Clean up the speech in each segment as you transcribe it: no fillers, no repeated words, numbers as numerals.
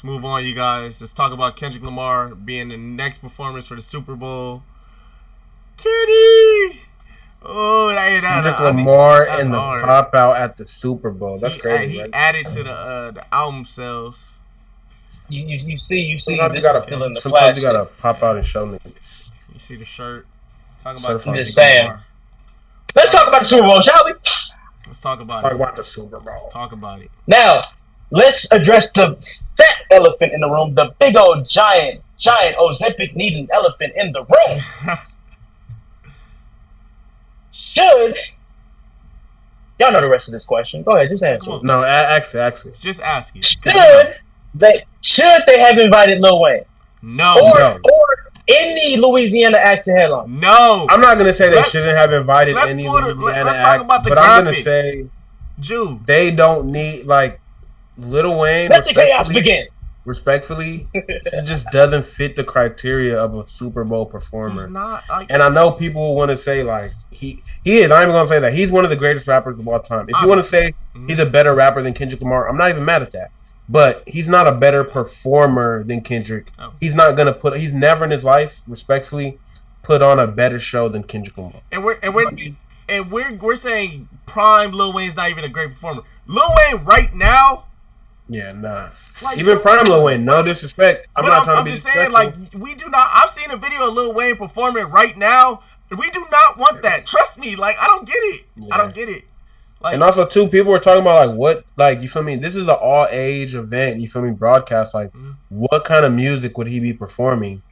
move on, you guys. Let's talk about Kendrick Lamar being the next performance for the Super Bowl. Kitty! Oh, Kendrick Lamar that's and the hard. pop out at the Super Bowl. That's crazy. He right? added to the album sales. You see. Sometimes This gotta, is still in the sometimes you plastic. gotta pop out and show niggas. You see the shirt. Talk about I'm just saying. Let's talk about the Super Bowl, shall we? Let's talk about Talk it. about the Super Bowl. Let's talk about it. Now, let's address the fat elephant in the room, the big old giant Ozempic needing elephant in the room. Should y'all know the rest of this question? Go ahead, just answer. No, actually. Just ask it. Should they have invited Lil Wayne? No. Or any Louisiana act to headline? No. I'm not gonna say they shouldn't have invited any Louisiana let's act, talk about the but graphic. I'm gonna say they don't need Lil Wayne. Let the chaos begin. Respectfully, he just doesn't fit the criteria of a Super Bowl performer. He's not. And I know people want to say he is. I'm even gonna say that he's one of the greatest rappers of all time. If you want to say he's a better rapper than Kendrick Lamar, I'm not even mad at that. But he's not a better performer than Kendrick. Oh. He's not gonna he's never in his life, respectfully, put on a better show than Kendrick Lamar. And we're saying prime Lil Wayne's not even a great performer. Lil Wayne right now. Yeah, nah. Even prime Lil Wayne, no disrespect. I'm not trying to be disrespectful. I'm just saying, we do not. I've seen a video of Lil Wayne performing right now. We do not want that. Trust me. I don't get it. Yeah. I don't get it. And also, too, people were talking about, you feel me? This is an all-age event, you feel me, broadcast. What kind of music would he be performing?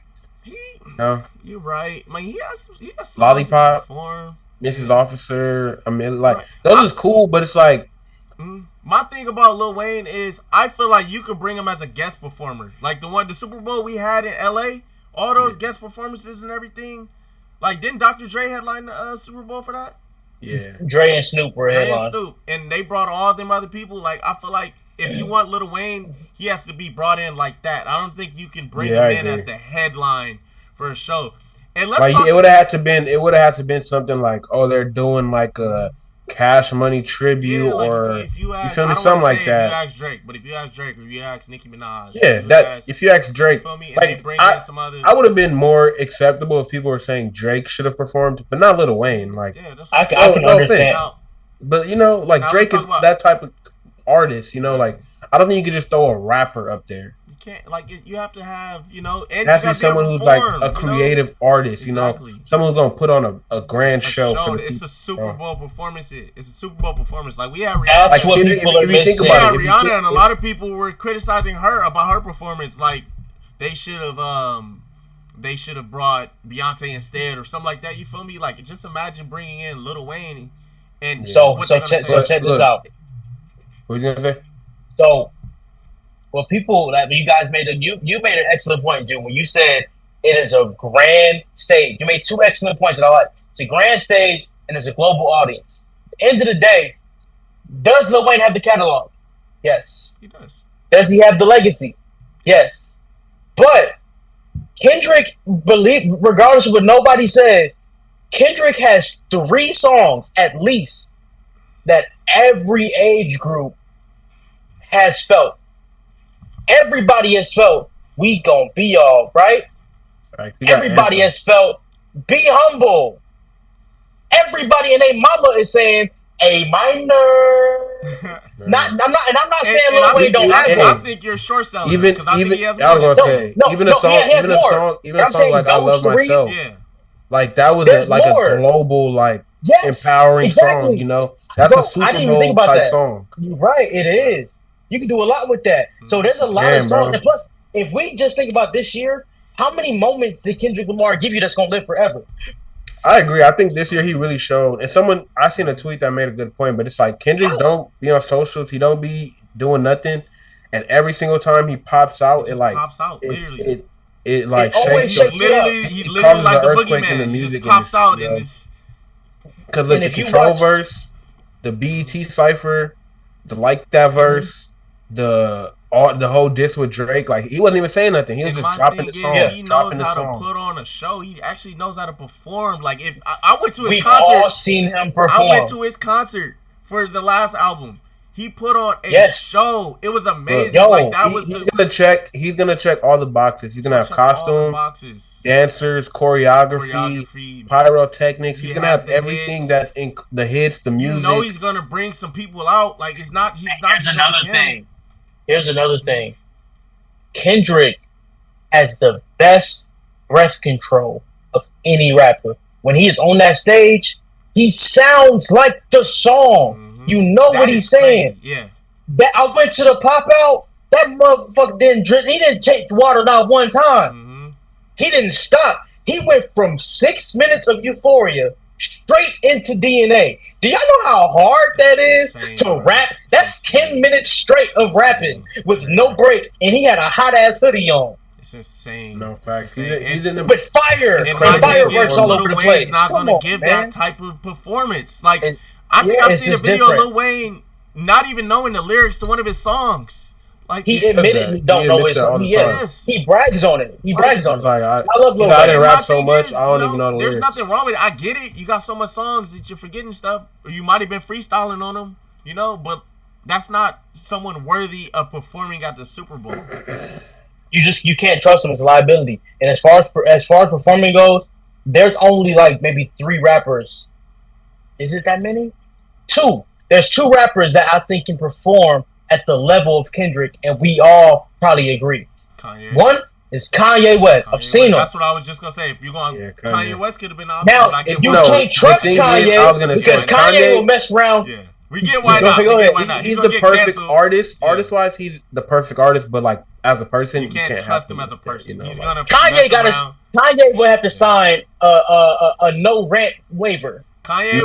You're right. He has Lollipop, Mrs. Officer. I mean, those is cool, but it's my thing about Lil Wayne is I feel like you could bring him as a guest performer. Like the Super Bowl we had in LA, all those guest performances and everything. Didn't Dr. Dre headline the Super Bowl for that? Yeah. Dre and Snoop were headline. And they brought all them other people. I feel like if you want Lil Wayne, he has to be brought in like that. I don't think you can bring him in as the headline for a show. And it would have had to been something they're doing a Cash Money tribute if you feel me, something like that. If you ask Drake, but if you ask Drake or if you ask Nicki Minaj, if you ask Drake, you feel me? And they bring in some other. I would have been more acceptable if people were saying Drake should have performed, but not Lil Wayne. That's I can understand. But Drake is that type of artist. I don't think you could just throw a rapper up there. Can't you have to have and it has to be someone who's a creative artist, someone who's gonna put on a grand show. It's a Super Bowl performance. It's a Super Bowl performance. We had Rihanna. That's what people are missing. Rihanna, and a lot of people were criticizing her about her performance. They should have brought Beyonce instead or something like that. You feel me? Just imagine bringing in Lil Wayne and so check this out. What you gonna say? So. Well, people you guys made you made an excellent point, June, when you said it is a grand stage. You made two excellent points that I like. It's a grand stage and it's a global audience. At the end of the day, does Lil Wayne have the catalog? Yes. He does. Does he have the legacy? Yes. But Kendrick, regardless of what nobody said, Kendrick has 3 songs at least that every age group has felt. Everybody has felt we gon' be all right. Everybody has felt be humble. Everybody and their mama is saying A minor. I'm not saying Lil Wayne don't have one. I think you're short selling. Even I think he has I was gonna say even a song like I Love Myself. Yeah. That was a global empowering song. That's a Super Bowl type song. You're right, it is. You can do a lot with that. So there's a lot of songs. And plus, if we just think about this year, how many moments did Kendrick Lamar give you that's going to live forever? I agree. I think this year he really showed. And I seen a tweet that made a good point, but it's Kendrick don't be on socials. He don't be doing nothing. And every single time he pops out, it pops out, literally. It shakes he literally like the boogeyman. He just pops out in this. Because look, the Control verse, the BET Cypher, the Like That verse, the whole diss with Drake, he wasn't even saying nothing. He was just dropping the song. He knows how to put on a show. He actually knows how to perform. If I went to his concert, we've all seen him perform. I went to his concert for the last album. He put on a show. It was amazing. He's gonna check all the boxes. He's gonna have costumes, dancers, choreography, pyrotechnics. He's gonna have everything hits. That's in the hits, the music. You know he's gonna bring some people out. Like he's not. Here's another thing. Here's another thing. Kendrick has the best breath control of any rapper. When he is on that stage, he sounds like the song. You know what he's saying. Yeah. That I went to the pop out. That motherfucker didn't drink. He didn't take the water not one time. He didn't stop. He went from 6 minutes of euphoria straight into DNA. Do y'all know how hard that is to rap? That's 10 minutes straight of rapping with no break, and he had a hot ass hoodie on. It's insane. No facts. He's in the with fire, fireworks all over the place. He's not going to give that type of performance. Like. I think I've seen a video of Lil Wayne not even knowing the lyrics to one of his songs. Like he admittedly don't know his song. He brags on it. He brags on it. Like, I love Lil Wayne. I didn't rap so much. I don't even know the lyrics. There's nothing wrong with it. I get it. You got so much songs that you're forgetting stuff, or you might have been freestyling on them. You know, but that's not someone worthy of performing at the Super Bowl. You can't trust him. It's a liability. And as far as performing goes, there's only like maybe 3 rappers. Is it that many? 2. There's 2 rappers that I think can perform at the level of Kendrick, and we all probably agree. Kanye. One is Kanye West. I've seen him. That's what I was just gonna say. If you're going, Kanye West could have been option. Now, if you can't trust Kanye, because Kanye will mess around. Yeah, we get why not. He's the perfect artist. Artist-wise, he's the perfect artist, but like as a person, you can't trust him as a person. He's gonna. Kanye will have to sign a no rant waiver. Kanye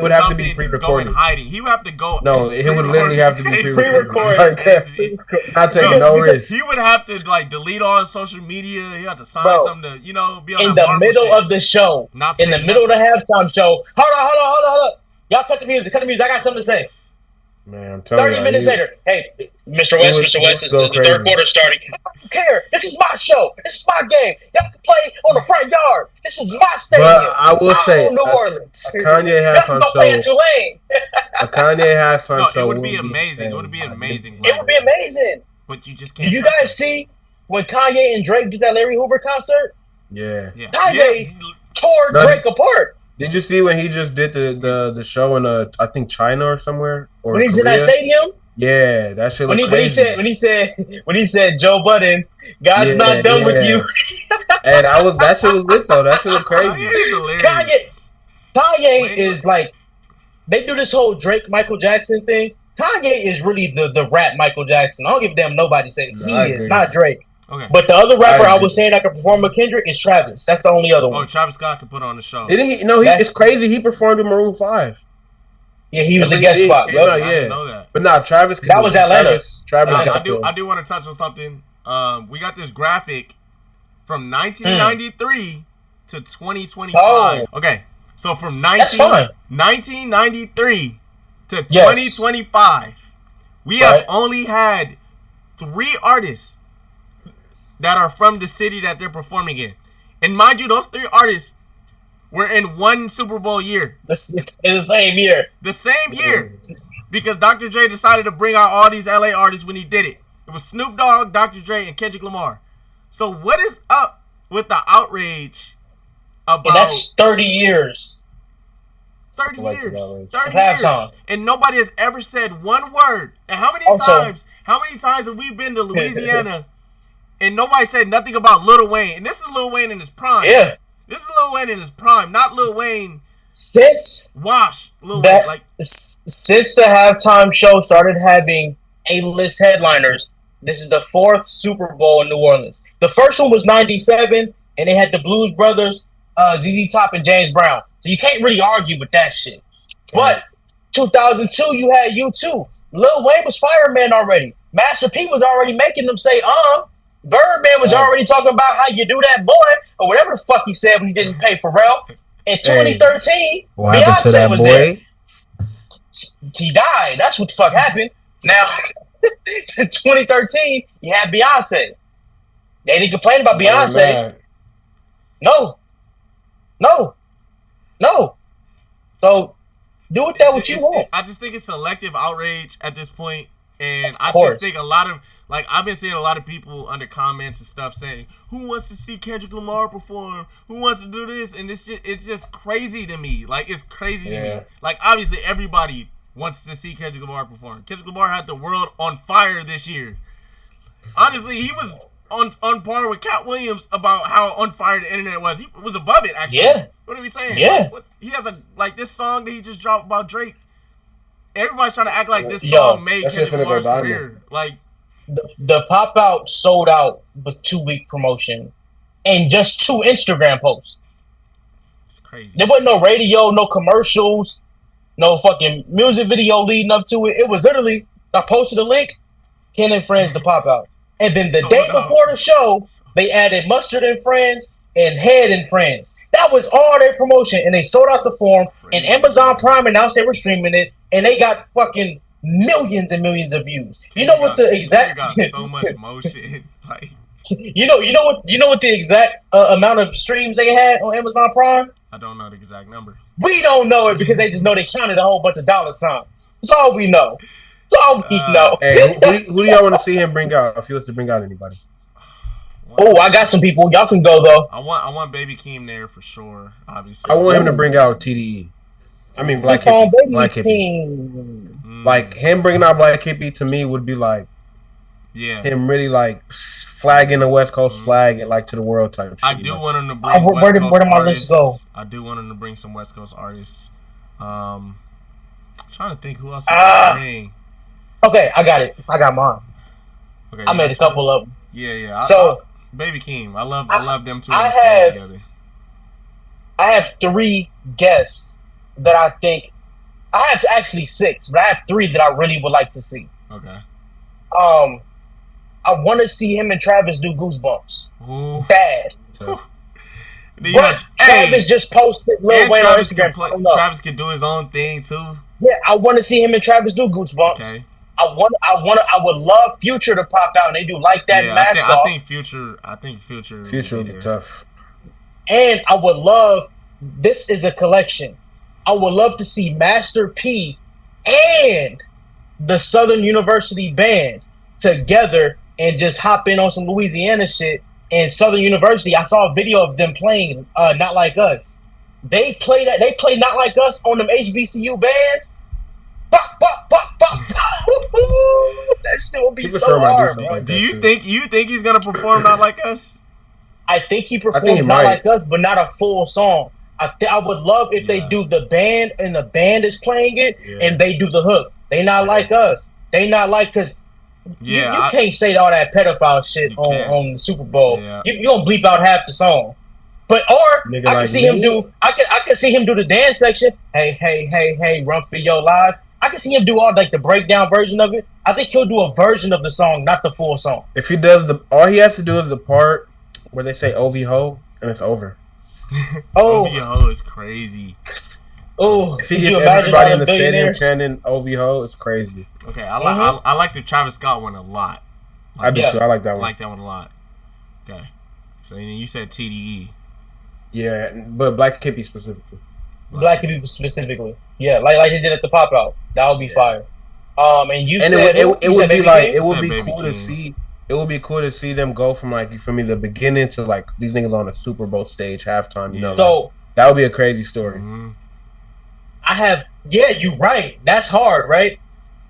would have to be pre-recorded. In hiding. He would have to go. No, it would literally have to be pre-recorded. Not taking no risk. He would have to like delete all his social media. He had to sign something to be on in the middle of the show. In the middle of the halftime show. Hold on. Y'all cut the music. I got something to say. Man, I'm telling you. 30 minutes later. Hey, Mr. West, is the third quarter starting. I don't care. This is my show. This is my game. Y'all can play on the front yard. This is my stadium. But I will say, New Orleans. A Kanye halftime show. Play in Tulane. A Kanye halftime show. It would be amazing. It would be amazing. It would be amazing. But you just can't. Did you guys see when Kanye and Drake did that Larry Hoover concert? Yeah. Kanye tore Drake apart. Did you see when he just did the show in I think China or somewhere? Or when he's in that stadium? Yeah, that shit. When he said Joe Budden, God's not done with you. And that shit was lit though. That shit was crazy. Kanye is like, they do this whole Drake Michael Jackson thing. Kanye is really the rap Michael Jackson. I don't give a damn nobody say he is, not Drake. Okay. But the other rapper I was saying that could perform with Kendrick is Travis. That's the only other one. Oh, Travis Scott could put on the show. Didn't he? No, it's crazy. He performed with Maroon 5. Yeah, he was a guest spot. Yeah, I didn't know that. But nah, Travis. That was Atlanta. Travis. I do want to touch on something. We got this graphic from 1993 to 2025. Oh. Okay, so from 1993 to 2025, we have only had 3 artists that are from the city that they're performing in. And mind you, those 3 artists were in one Super Bowl year. In the same year. The same year. Because Dr. Dre decided to bring out all these LA artists when he did it. It was Snoop Dogg, Dr. Dre, and Kendrick Lamar. So what is up with the outrage about... And that's 30 years. 30 years. 30 years. And nobody has ever said one word. And how many times have we been to Louisiana and nobody said nothing about Lil Wayne? And this is Lil Wayne in his prime. Yeah. This is Lil Wayne in his prime, not Lil Wayne. Since Lil Wayne. Since the halftime show started having A-list headliners, this is the 4th Super Bowl in New Orleans. The first one was 97, and they had the Blues Brothers, ZZ Top, and James Brown. So you can't really argue with that shit. But 2002, you had U2. Lil Wayne was Fireman already. Master P was already making them say, Birdman was already talking about how you do that, boy, or whatever the fuck he said when he didn't pay Pharrell. In 2013, Beyonce was there. He died. That's what the fuck happened. Now, in 2013, you had Beyonce. They didn't complain about Beyonce. No. So, Do with that what you want. I just think it's selective outrage at this point, and I course. just think a lot of I've been seeing a lot of people under comments and stuff saying, "Who wants to see Kendrick Lamar perform? Who wants to do this?" And it's just crazy to me. Like it's crazy to me. Like obviously everybody wants to see Kendrick Lamar perform. Kendrick Lamar had the world on fire this year. Honestly, he was on par with Cat Williams about how on fire the internet was. He was above it actually. Yeah. What are we saying? Yeah. He has this song that he just dropped about Drake. Everybody's trying to act like this song made Kendrick Lamar's career. Like the Pop Out sold out with 2-week promotion and just 2 Instagram posts. It's crazy. There wasn't no radio, no commercials, no fucking music video leading up to it. It was literally, I posted a link, Ken and Friends to Pop Out. And then the day before the show, they added Mustard and Friends and Head and Friends. That was all their promotion. And they sold out the form. And Amazon Prime announced they were streaming it. And they got fucking millions and millions of views. You know what the exact? Got so much motion. Like you know what the exact amount of streams they had on Amazon Prime? I don't know the exact number. We don't know it because they just know they counted a whole bunch of dollar signs. That's all we know. That's all we know. Hey, who do y'all want to see him bring out? If he was to bring out anybody. Oh, I got some people. Y'all can go though. I want Baby Keem there for sure. Obviously, I want him to bring out TDE. I mean, Black Hippie. Like him bringing out Black Hippie to me would be like, him really like flagging the West Coast flag and like to the world type. I do want him to bring. Where did my list go? I do want him to bring some West Coast artists. I'm trying to think who else he can bring. Okay, I got it. I got mine. Okay, I made a couple of them. Yeah. So Baby Keem, I love them two together. I have 3 guests that I think. I have actually 6, but I have 3 that I really would like to see. Okay. I want to see him and Travis do Goosebumps. Ooh. Bad. But Travis just posted Lil Wayne on Instagram. Travis can do his own thing too. Yeah, I want to see him and Travis do Goosebumps. Okay. I would love Future to pop out and they do Like That Mask Off. I think Future would be tough. And I would love, this is a collection. I would love to see Master P and the Southern University Band together and just hop in on some Louisiana shit. And Southern University, I saw a video of them playing Not Like Us. They play Not Like Us on them HBCU bands. Bop, bop, bop, bop. That shit will be so hard. Do you think he's gonna perform Not Like Us? I think he performs Not Like Us, but not a full song. I would love if they do the band and the band is playing it and they do the hook. They not like us. They not like, because you can't say all that pedophile shit on the Super Bowl. Yeah. You gonna bleep out half the song. But I can see him do. I can see him do the dance section. Hey, run for your life. I can see him do all like the breakdown version of it. I think he'll do a version of the song, not the full song. If he does all he has to do is the part where they say "OV ho" and it's over. OV ho is crazy. Oh, if he gets everybody in the stadium chanting "OV ho," it's crazy. Okay, I like the Travis Scott one a lot. I do too. I like that one. I like that one a lot. Okay, so then you said TDE. Yeah, but Black Hippie specifically. Black Hippie specifically. Yeah, like they did at the Pop Out. That would be fire. And you said it would be like it would be cool to see. It would be cool to see them go from like, you feel me, the beginning to like these niggas on a Super Bowl stage halftime. You know, so like, that would be a crazy story. Mm-hmm. You're right. That's hard, right?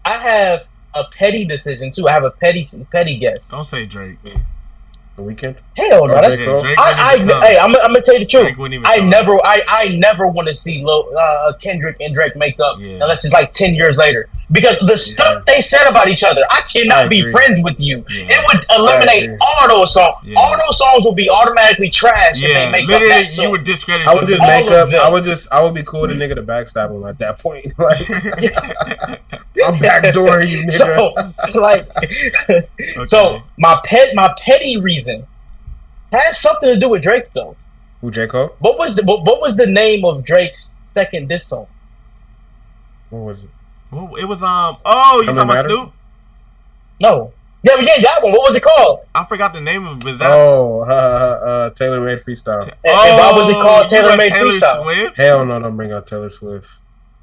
I have a petty decision too. I have a petty guess. Don't say Drake. The Weeknd? Hell no, that's Drake. Hey, I'm gonna tell you the truth. I never want to see Kendrick and Drake make up unless it's like 10 years later, because the stuff they said about each other, I cannot be friends with you. It would eliminate all those songs. All those songs would be automatically trash if they make up that song. You would discredit. I would just make up. I would be cool with a nigga to backstab him at that point. Like, I'm backdooring you, nigga. So my petty reason has something to do with Drake though. Who, J. Cole? What was the name of Drake's second diss song? What was it? Well, it was you talking about Snoop? No. Yeah, that one. What was it called? I forgot the name of it. Was that Taylor Made Freestyle. Why was it called Taylor Made Freestyle? Swift? Hell no, don't bring out Taylor Swift.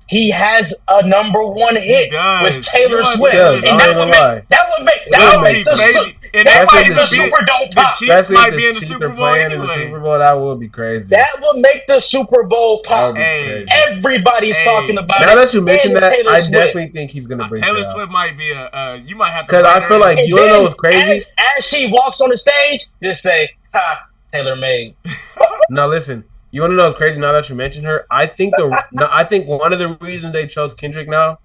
he has a number one hit with Taylor Swift, does. and that would make the Super Bowl pop. The Chiefs might be in the Super Bowl anyway. In the Super Bowl, that would be crazy. That would make the Super Bowl pop. Everybody's talking about it. Now that you mention that, I definitely think he's gonna bring Taylor Swift. Might be you might have to. Because I feel like you know what's crazy. As she walks on the stage, just say, "Ha, Taylor made." Now listen. You want to know what's crazy? Now that you mentioned her, I think one of the reasons they chose Kendrick now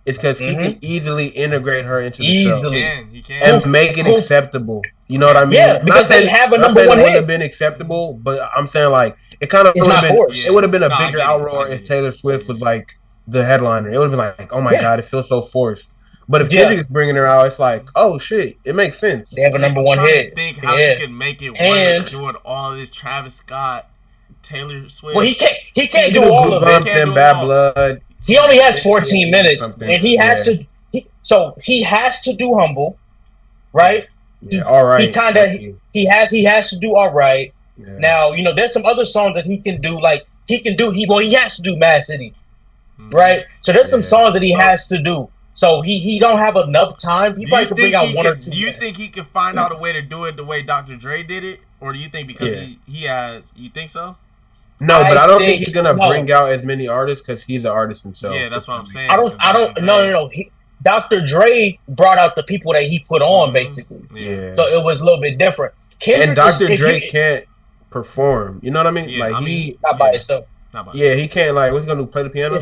is because he can easily integrate her into the show. He can. And make it acceptable. You know what I mean? Yeah, because they have a number one hit. It wouldn't have been acceptable, but I'm saying like it kind of would have been. It would have been a bigger outroar if Taylor Swift was like the headliner. It would have been like, oh my god, it feels so forced. But if Kendrick is bringing her out, it's like, oh shit, it makes sense. They have a number one hit. Think how he can make it work doing all this Travis Scott. Taylor Swift. Well, he can't do all of it. And Bad Blood. He only has 14 minutes, and he has to. He has to do Humble, right? Yeah, all right. He has to do All Right. Yeah. Now there's some other songs that he can do. Like he has to do Mad City, right? So there's some songs that he has to do. So he don't have enough time. He probably can bring out one or two. Do you think he can find out a way to do it the way Dr. Dre did it, or do you think because he has? You think so? No, but I don't think he's gonna bring out as many artists because he's an artist himself. Yeah, that's what I'm saying. I don't. No. Dr. Dre brought out the people that he put on, basically. Yeah. So it was a little bit different. And Dr. Dre can't perform. You know what I mean? Yeah, like not by himself. Yeah, he can't. Like, what's he gonna do? Play the piano?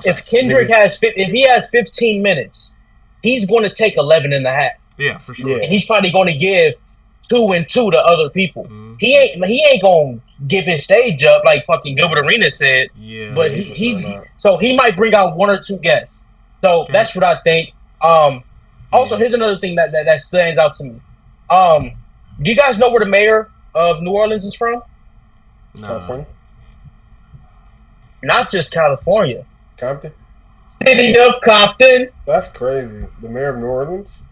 If Kendrick if he has 15 minutes, he's going to take 11 and a half. Yeah, for sure. And he's probably going to give 2 and 2 to other people. He ain't going to give his stage up like fucking Gilbert Arenas said. Yeah. But he might bring out 1 or 2 guests. So that's what I think. Also, here's another thing that stands out to me. Do you guys know where the mayor of New Orleans is from? California. Not just California. Compton? City of Compton. That's crazy. The mayor of New Orleans?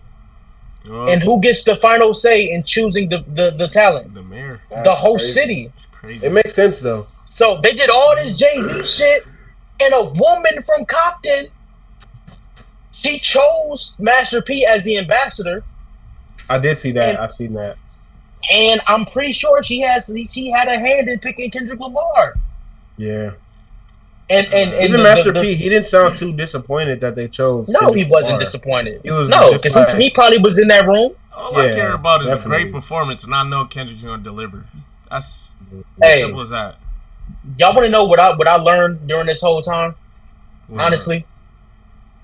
And who gets the final say in choosing the talent? The mayor. The whole city. It's crazy. It makes sense, though. So they did all this Jay-Z shit, and a woman from Compton, she chose Master P as the ambassador. I did see that. I've seen that. And I'm pretty sure she had a hand in picking Kendrick Lamar. Yeah. And even Master P, he didn't sound too disappointed that they chose. No, Kendrick he wasn't Lamar. disappointed. Because he probably was in that room. All I care about is a great performance, and I know Kendrick's gonna deliver. That's simple as that. Y'all want to know what I learned during this whole time? Honestly,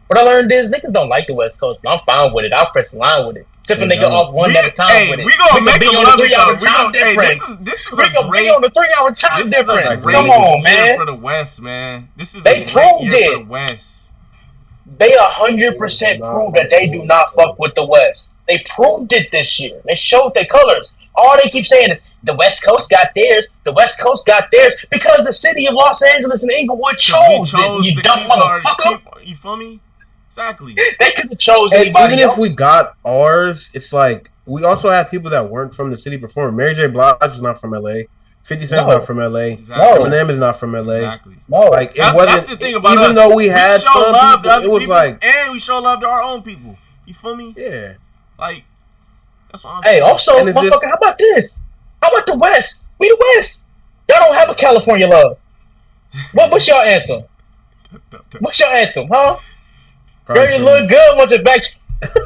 what I learned is niggas don't like the West Coast, but I'm fine with it. I'll press the line with it. Tip a nigga off one at a time with it. We gonna make be on the 3-hour time difference. This is we gonna be on the 3-hour time difference. Come on, man. For the West, man. This is they proved it. For the West. They 100% proved that they do not fuck with the West. They proved it this year. They showed their colors. All they keep saying is the West Coast got theirs. The West Coast got theirs because the city of Los Angeles and Inglewood chose it. You dumb motherfucker. You feel me? Exactly. They could have chose anybody even else. If we got ours, it's like we also have people that weren't from the city performing. Mary J. Blige is not from LA. 50 Cent's not from LA. Exactly. Eminem is not from LA. Exactly. No, like that's the thing about even us. Though we had show love people, to other it was people, like, and we show love to our own people. You feel me? Yeah. Like that's what I'm saying. Hey, also, motherfucker, how about this? How about the West? We the West. Y'all don't have a California love. What's your anthem? What's your anthem, huh? Girl, you look good. Want your back?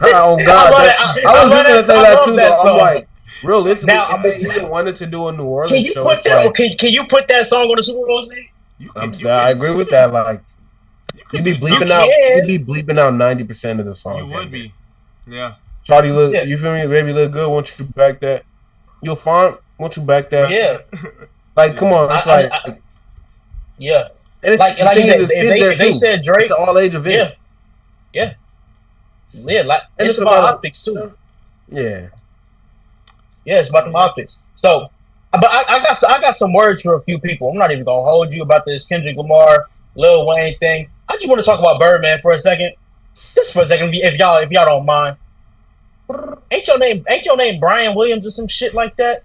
Oh God! I was just gonna say that too. Though. I'm like, realistically, now, if they even wanted to do a New Orleans can you show, put that? Like, can you put that song on the Super Bowl stage? I agree with that. Like, you'd be bleeping out. You'd be bleeping out 90% of the song. You would be. Yeah. Charlie, look. Yeah. You feel me? Baby, look good. Want you back that? You'll find. Want you back that? Yeah. Like, come on. It's yeah. And it's like if they said Drake, it's an all age event. Yeah. Like and it's about optics too. Yeah. Yeah, it's about them optics. So, but I got some words for a few people. I'm not even gonna hold you about this Kendrick Lamar, Lil Wayne thing. I just want to talk about Birdman for a second. Just for a second, if y'all don't mind. Ain't your name Brian Williams or some shit like that?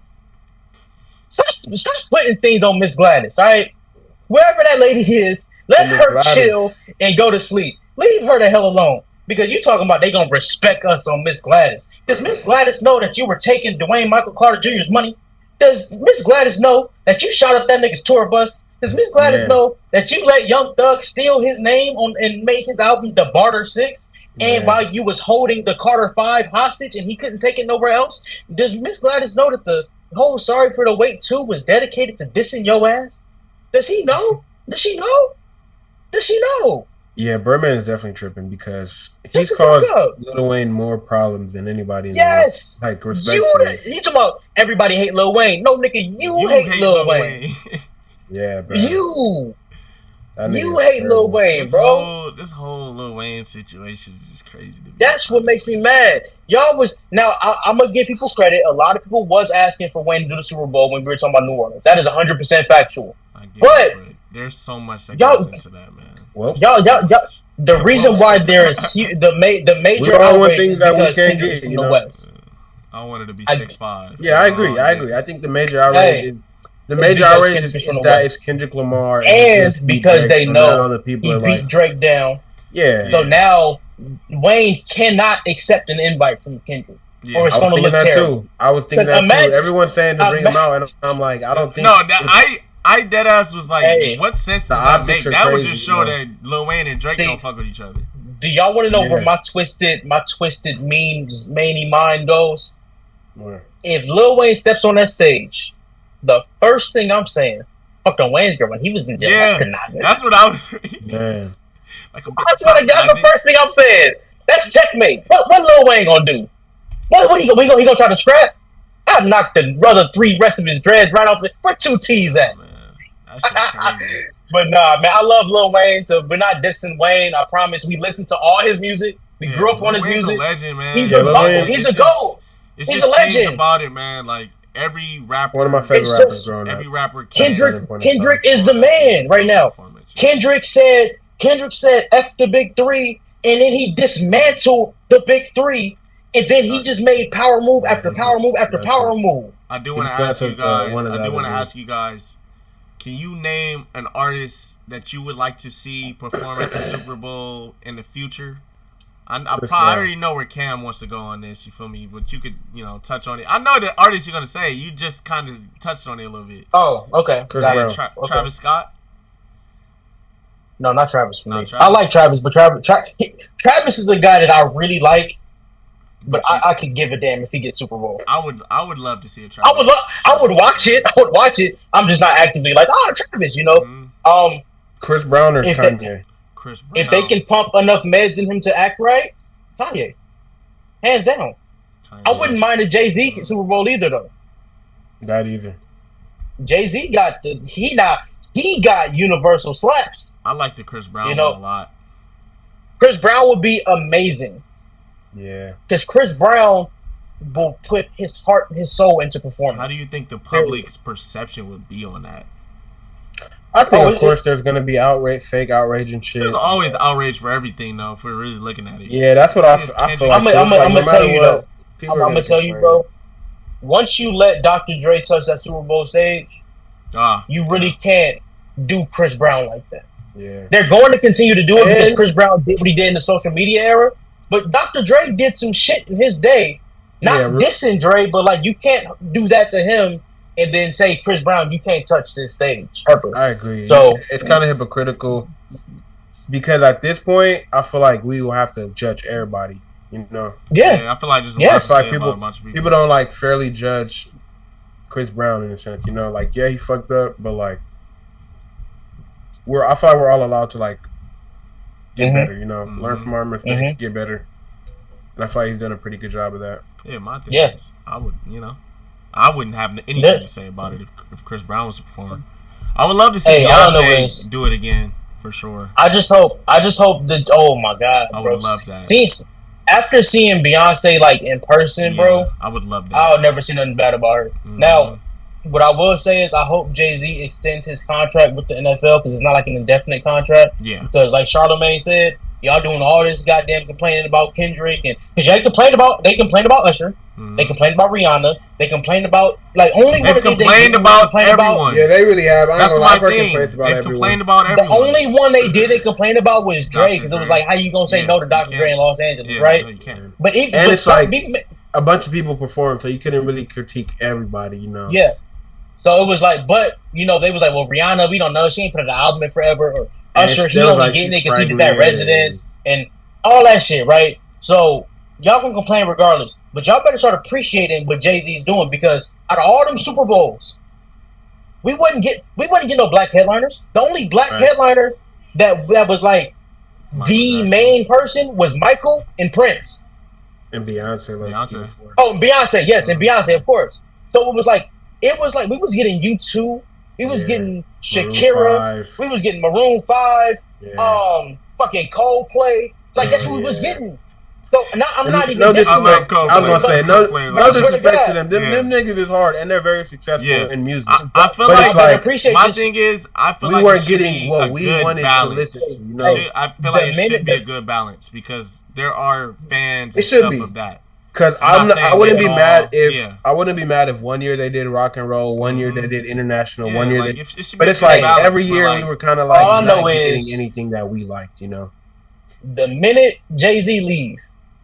Stop putting things on Miss Gladys, all right? Wherever that lady is, Let her chill and go to sleep. Leave her the hell alone. Because you talking about they gonna respect us on Miss Gladys. Does Miss Gladys know that you were taking Dwayne Michael Carter Jr.'s money? Does Miss Gladys know that you shot up that nigga's tour bus? Does Miss Gladys know that you let Young Thug steal his name on and make his album The Barter 6? And while you was holding the Carter 5 hostage and he couldn't take it nowhere else? Does Miss Gladys know that the whole Sorry for the Wait 2 was dedicated to dissing your ass? Does he know? Does she know? Does she know? Yeah, Birdman is definitely tripping because he's caused Lil Wayne more problems than anybody in the world. Like, respectfully. You talking about everybody hate Lil Wayne. No, nigga, you hate Lil Wayne. Yeah, bro. You hate Lil Wayne, bro. This whole Lil Wayne situation is just crazy to me. That's what makes me mad. Y'all was... Now, I'm going to give people credit. A lot of people was asking for Wayne to do the Super Bowl when we were talking about New Orleans. That is 100% factual. But there's so much that goes into that, man. Well, y'all, the reason why there is the major outrage is because Kendrick's from the West. I wanted to be 6'5". Yeah, I agree. I think the major outrage is that it's Kendrick Lamar, and because they know he beat Drake down. Yeah. So now Wayne cannot accept an invite from Kendrick. Yeah, or it's going to look terrible. I was thinking that too. Everyone's saying to bring him out, and I'm like, I don't think. No, I deadass was like, what sense does that make? That would just show that Lil Wayne and Drake don't fuck with each other. Do y'all want to know where my twisted memes many mind goes? Where? If Lil Wayne steps on that stage, the first thing I'm saying, fuck on Wayne's girl when he was in jail. Yeah, that's what I was. Man, that's the first thing I'm saying. That's checkmate. What Lil Wayne gonna do? What he gonna try to scrap? I knocked the brother 3 rest of his dreads right off. Where 2 T's at? Man, crazy. But nah, man, I love Lil Wayne. We're not dissing Wayne. I promise. We listen to all his music. We grew up on his music. He's a legend, man. He's a GOAT. He's a legend. Things about it, man. Like every rapper, one of my favorite rappers growing up. Every rapper, Kendrick is the man right now. Kendrick said F the big 3, and then he dismantled the big 3. And then he just made power move after power move after power move. I do want to ask you guys. Can you name an artist that you would like to see perform at the Super Bowl in the future? I already know where Cam wants to go on this. You feel me? But you could, touch on it. I know the artist you're gonna say. You just kind of touched on it a little bit. Oh, okay. Travis Scott. No, not Travis. For me. I like Travis, but Travis is the guy that I really like. But I could give a damn if he gets Super Bowl. I would love to see a Travis. I would watch it. I'm just not actively like, Travis, Mm-hmm. Chris Brown or Kanye? Chris Brown. If they can pump enough meds in him to act right, Kanye. Hands down. Kanye. I wouldn't mind a Jay-Z Super Bowl either, though. Not either. Jay-Z got he got universal slaps. I like the Chris Brown one a lot. Chris Brown would be amazing. Yeah, because Chris Brown will put his heart and his soul into performing. How do you think the public's perception would be on that? I think, of course, there's going to be fake outrage and shit. There's always outrage for everything, though. If we're really looking at it. Yeah, that's what I feel like. I'm gonna tell you though. I'm gonna tell you, bro. Once you let Dr. Dre touch that Super Bowl stage, you really can't do Chris Brown like that. Yeah, they're going to continue to do it because Chris Brown did what he did in the social media era. But Dr. Dre did some shit in his day. Not dissing Dre, but like you can't do that to him and then say, Chris Brown, you can't touch this stage ever. I agree. So it's kind of hypocritical because at this point, I feel like we will have to judge everybody. Yeah, I feel like just people don't like fairly judge Chris Brown in a sense. Like he fucked up, but like I feel like we're all allowed to like. Get better, learn from our mistakes, get better. And I feel like he's done a pretty good job of that. Yeah, my thing is, I wouldn't have anything to say about it if Chris Brown was performing. I would love to see Beyonce do it again for sure. I just hope that. Oh my god, I would love that. After seeing Beyonce like in person, bro, I would love that. I'll never see nothing bad about her. Mm-hmm. Now, what I will say is I hope Jay-Z extends his contract with the NFL because it's not like an indefinite contract. Yeah. Because like Charlamagne said, y'all doing all this goddamn complaining about Kendrick and because they complain about Usher. They complained about Rihanna. They complained about only They've complained about everyone. Yeah, they really have. That's my thing. Complaints about They've complained about everyone. The only one they didn't complain about was Dre, because it was like, how you gonna say no to Dr. Dre in Los Angeles, right? No, you can't. But even and it's like a bunch of people performed, so you couldn't really critique everybody, you know. Yeah. So it was like, but they was like, well, Rihanna, we don't know, she ain't put out an album in forever, or Usher, he only getting it because he did that Residence and all that shit, right? So y'all can complain regardless, but y'all better start appreciating what Jay-Z's doing, because out of all them Super Bowls, we wouldn't get no black headliners. The only black headliner that was like the main person was Michael and Prince. And Beyonce. Oh, Beyonce, yes, and Beyonce, of course. So it was like we was getting U2, we was getting Shakira, we was getting Maroon 5, fucking Coldplay. It's like that's what we was getting. So I'm not even. No disrespect. I was gonna say no disrespect to them. Them niggas is hard and they're very successful in music. I feel like my thing is I feel like we weren't getting what we wanted to listen to. You know? I feel like it should be a good balance, because there are fans and stuff of that. Because I wouldn't be mad if 1 year they did rock and roll, 1 year they did international, 1 year they. But it's like every year we were kind of like not getting anything that we liked, you know. The minute Jay-Z leave,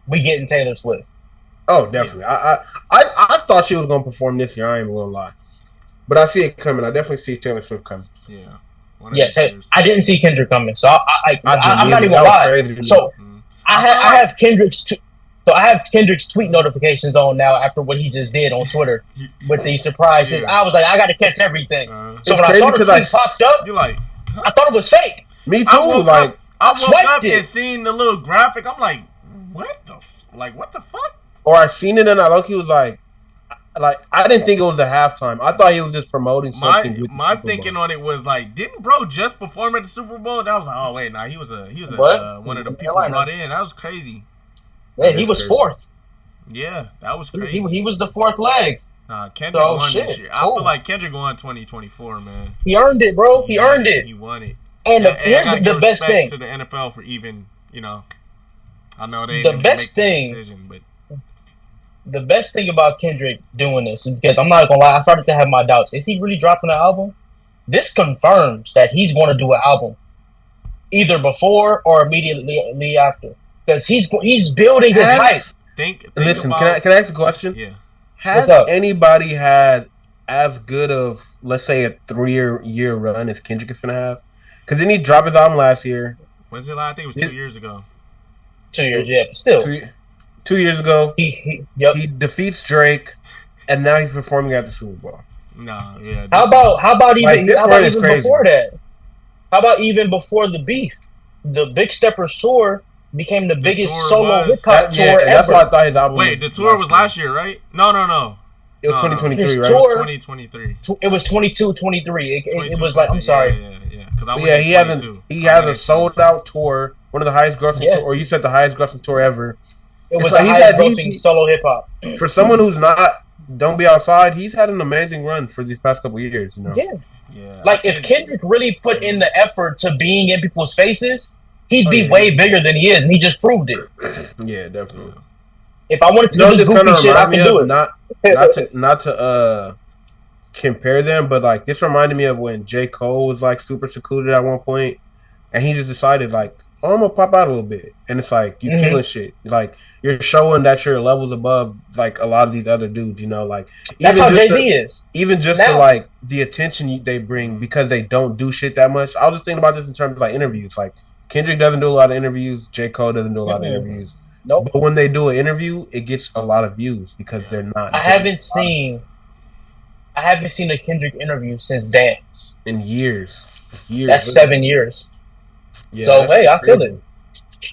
we getting Taylor Swift. Oh, definitely. I thought she was gonna perform this year. I ain't gonna lie, but I see it coming. I definitely see Taylor Swift coming. Yeah. I didn't see Kendrick coming, so I'm not even gonna lie. So I have Kendrick's. So I have Kendrick's tweet notifications on now after what he just did on Twitter with these surprises. I was like, I got to catch everything. So when I saw the tweet popped up, you're like, I thought it was fake. Me too. I woke up and seen the little graphic. I'm like, what the fuck? Or I seen it and I look, he was like I didn't think it was a halftime. I thought he was just promoting something. My thinking on it was like, didn't bro just perform at the Super Bowl? And I was like, oh wait, he was one of the people brought in. That was crazy. Yeah, he was fourth. Yeah, that was crazy. He was the fourth leg. Kendrick won this year. I feel like Kendrick won 2024, man. He earned it, bro. He earned it. He won it. And here's the best thing to the NFL for even, I know they didn't make the decision, but the best thing about Kendrick doing this is, because I'm not gonna lie, I started to have my doubts. Is he really dropping an album? This confirms that he's going to do an album, either before or immediately after. Because he's building his hype. Listen, can I ask a question? Yeah. Has anybody had as good of, let's say, a 3-year run as Kendrick is gonna have? Because didn't he drop his album last year? Was it? I think it was 2 years ago. 2 years, yeah, but still. 2 years ago, he defeats Drake, and now he's performing at the Super Bowl. No, yeah. How about even before that? How about even before the beef? The Big Steppers tour became the biggest solo hip hop tour ever. That's why I thought his album. Wait, the tour was last year, right? No. It was 2023, right? It was 2023. It was 22-23. It was like, I'm sorry. Yeah. He has a sold out tour, one of the highest grossing tour, or you said the highest grossing tour ever. It was the highest grossing solo hip hop. For someone who's don't be outside, he's had an amazing run for these past couple years, you know. Yeah. Like if Kendrick really put in the effort to being in people's faces, he'd be way bigger than he is, and he just proved it. Yeah, definitely. If I wanted to do this goofy shit, I could do it. Not to compare them, but like this reminded me of when J. Cole was like super secluded at one point, and he just decided like, oh, I'm gonna pop out a little bit, and it's like you killing shit. Like you're showing that you're levels above like a lot of these other dudes. You know, like that's how Jay-Z is. Even just to like the attention they bring because they don't do shit that much. I was just thinking about this in terms of like interviews, like. Kendrick doesn't do a lot of interviews. J. Cole doesn't do a lot of interviews. Nope. But when they do an interview, it gets a lot of views because they're not. I haven't seen a Kendrick interview since Dance. In years. That's 7 years. Yeah, so hey, I feel it.